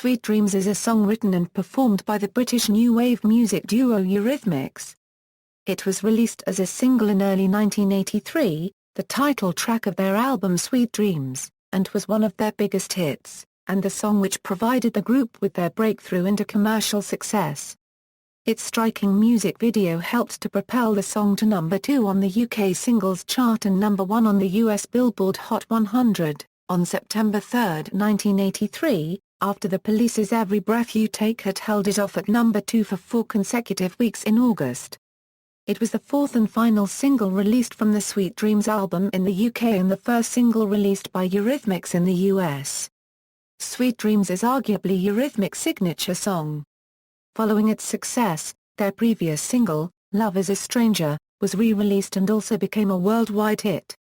Sweet Dreams is a song written and performed by the British new wave music duo Eurythmics. It was released as a single in early 1983, the title track of their album Sweet Dreams, and was one of their biggest hits, and the song which provided the group with their breakthrough into commercial success. Its striking music video helped to propel the song to number 2 on the UK singles chart and number 1 on the US Billboard Hot 100, on September 3, 1983, after the Police's Every Breath You Take had held it off at number 2 for 4 consecutive weeks in August. It was the fourth and final single released from the Sweet Dreams album in the UK and the first single released by Eurythmics in the US. Sweet Dreams is arguably Eurythmics' signature song. Following its success, their previous single, Love Is a Stranger, was re-released and also became a worldwide hit.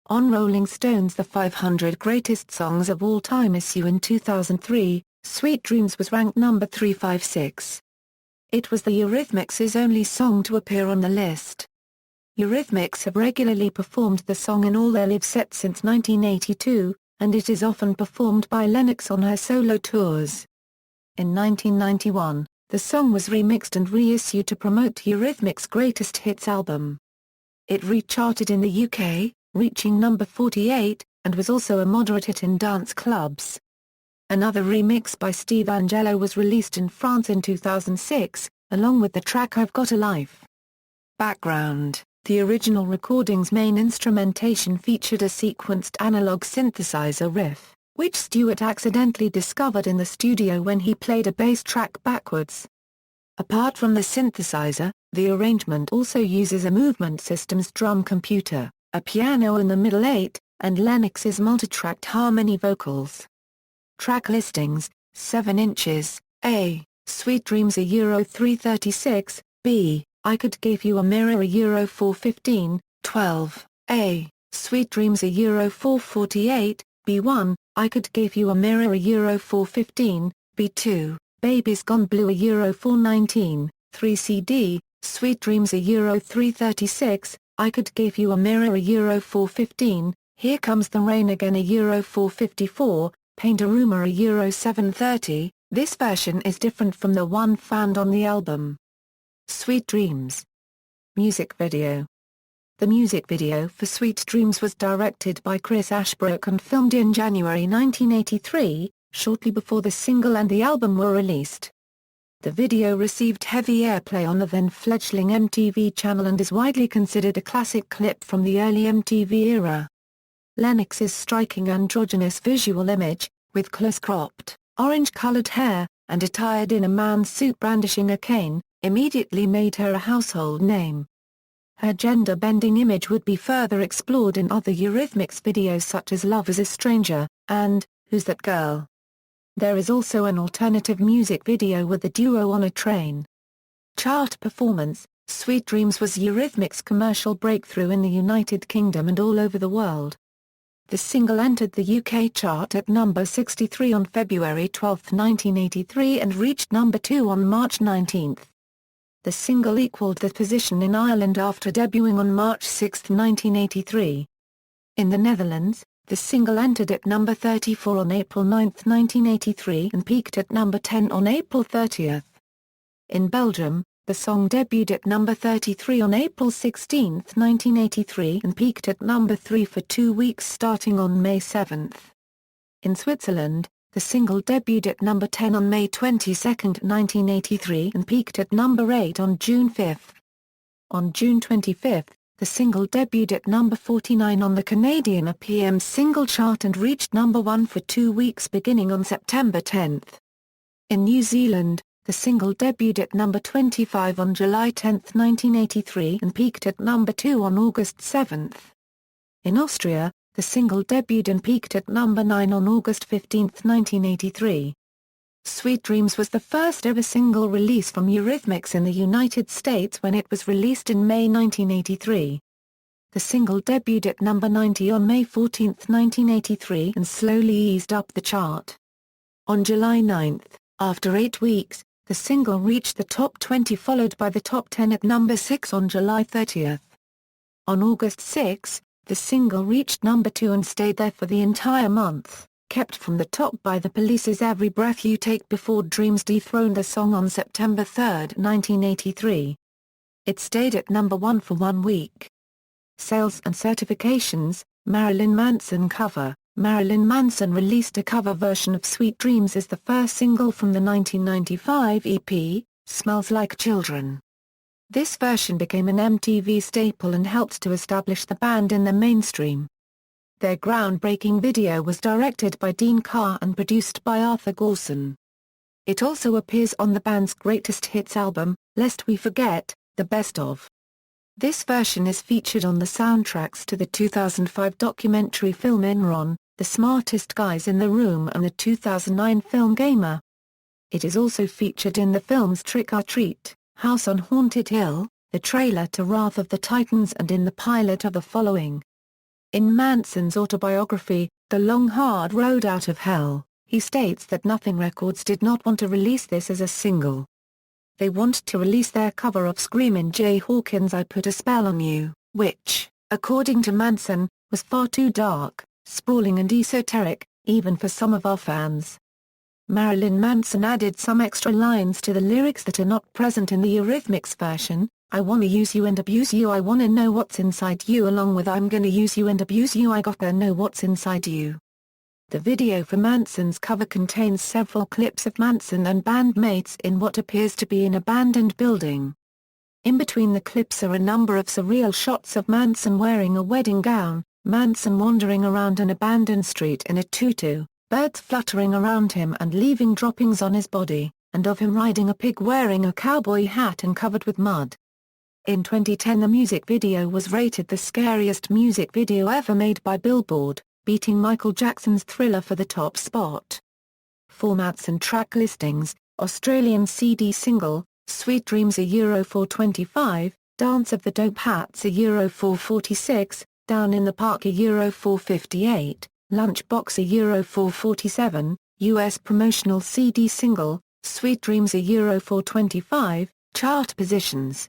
On Rolling Stone's The 500 Greatest Songs of All Time issue in 2003, Sweet Dreams was ranked number 356. It was the Eurythmics' only song to appear on the list. Eurythmics have regularly performed the song in all their live sets since 1982, and it is often performed by Lennox on her solo tours. In 1991, the song was remixed and reissued to promote Eurythmics' Greatest Hits album. It re-charted in the UK, reaching number 48, and was also a moderate hit in dance clubs. Another remix by Steve Angello was released in France in 2006, along with the track I've Got a Life. Background: the original recording's main instrumentation featured a sequenced analog synthesizer riff, which Stewart accidentally discovered in the studio when he played a bass track backwards. Apart from the synthesizer, the arrangement also uses a Movement Systems drum computer, a piano in the middle 8, and Lennox's multitracked harmony vocals. Track listings: 7 inches, A, Sweet Dreams a Euro 336, B, I Could Give You a Mirror a Euro 415, 12, A, Sweet Dreams a Euro 448, B1, I Could Give You a Mirror a Euro 415, B2, Baby's Gone Blue a Euro 419, 3 CD, Sweet Dreams a Euro 336, I Could Give You a Mirror a Euro 415, Here Comes the Rain Again a Euro 454, Paint a Rumor a Euro 730. This version is different from the one found on the album. Sweet Dreams. Music video. The music video for Sweet Dreams was directed by Chris Ashbrook and filmed in January 1983, shortly before the single and the album were released. The video received heavy airplay on the then-fledgling MTV channel and is widely considered a classic clip from the early MTV era. Lennox's striking androgynous visual image, with close-cropped, orange-colored hair, and attired in a man's suit brandishing a cane, immediately made her a household name. Her gender-bending image would be further explored in other Eurythmics videos such as Love Is a Stranger, and Who's That Girl? There is also an alternative music video with the duo on a train. Chart performance: Sweet Dreams was Eurythmics' commercial breakthrough in the United Kingdom and all over the world. The single entered the UK chart at number 63 on February 12, 1983 and reached number 2 on March 19. The single equaled the position in Ireland after debuting on March 6, 1983. In the Netherlands, the single entered at number 34 on April 9, 1983 and peaked at number 10 on April 30. In Belgium, the song debuted at number 33 on April 16, 1983 and peaked at number 3 for 2 weeks starting on May 7. In Switzerland, the single debuted at number 10 on May 22, 1983 and peaked at number 8 on June 5. On June 25, the single debuted at number 49 on the Canadian RPM single chart and reached number 1 for 2 weeks beginning on September 10. In New Zealand, the single debuted at number 25 on July 10, 1983 and peaked at number 2 on August 7. In Austria, the single debuted and peaked at number 9 on August 15, 1983. Sweet Dreams was the first ever single release from Eurythmics in the United States when it was released in May 1983. The single debuted at number 90 on May 14, 1983 and slowly eased up the chart. On July 9, after 8 weeks, the single reached the top 20 followed by the top 10 at number 6 on July 30. On August 6, the single reached number 2 and stayed there for the entire month. Kept from the top by the Police's Every Breath You Take Before Dreams dethroned the song on September 3, 1983. It stayed at number 1 for 1 week. Sales and certifications. Marilyn Manson cover. Marilyn Manson released a cover version of Sweet Dreams as the first single from the 1995 EP, Smells Like Children. This version became an MTV staple and helped to establish the band in the mainstream. Their groundbreaking video was directed by Dean Carr and produced by Arthur Gorson. It also appears on the band's greatest hits album, Lest We Forget, The Best Of. This version is featured on the soundtracks to the 2005 documentary film Enron, The Smartest Guys in the Room, and the 2009 film Gamer. It is also featured in the films Trick or Treat, House on Haunted Hill, the trailer to Wrath of the Titans, and in the pilot of The Following. In Manson's autobiography, The Long Hard Road Out of Hell, he states that Nothing Records did not want to release this as a single. They wanted to release their cover of Screamin' Jay Hawkins' I Put a Spell on You, which, according to Manson, was far too dark, sprawling and esoteric, even for some of our fans. Marilyn Manson added some extra lines to the lyrics that are not present in the Eurythmics version. I wanna use you and abuse you, I wanna know what's inside you, along with I'm gonna use you and abuse you, I gotta know what's inside you. The video for Manson's cover contains several clips of Manson and bandmates in what appears to be an abandoned building. In between the clips are a number of surreal shots of Manson wearing a wedding gown, Manson wandering around an abandoned street in a tutu, birds fluttering around him and leaving droppings on his body, and of him riding a pig wearing a cowboy hat and covered with mud. In 2010 the music video was rated the scariest music video ever made by Billboard, beating Michael Jackson's Thriller for the top spot. Formats and track listings. Australian CD single, Sweet Dreams €Euro 425, Dance of the Dope Hats €Euro 446, Down in the Park €Euro 458, Lunchbox €Euro 447, US promotional CD single, Sweet Dreams €Euro 425, chart positions.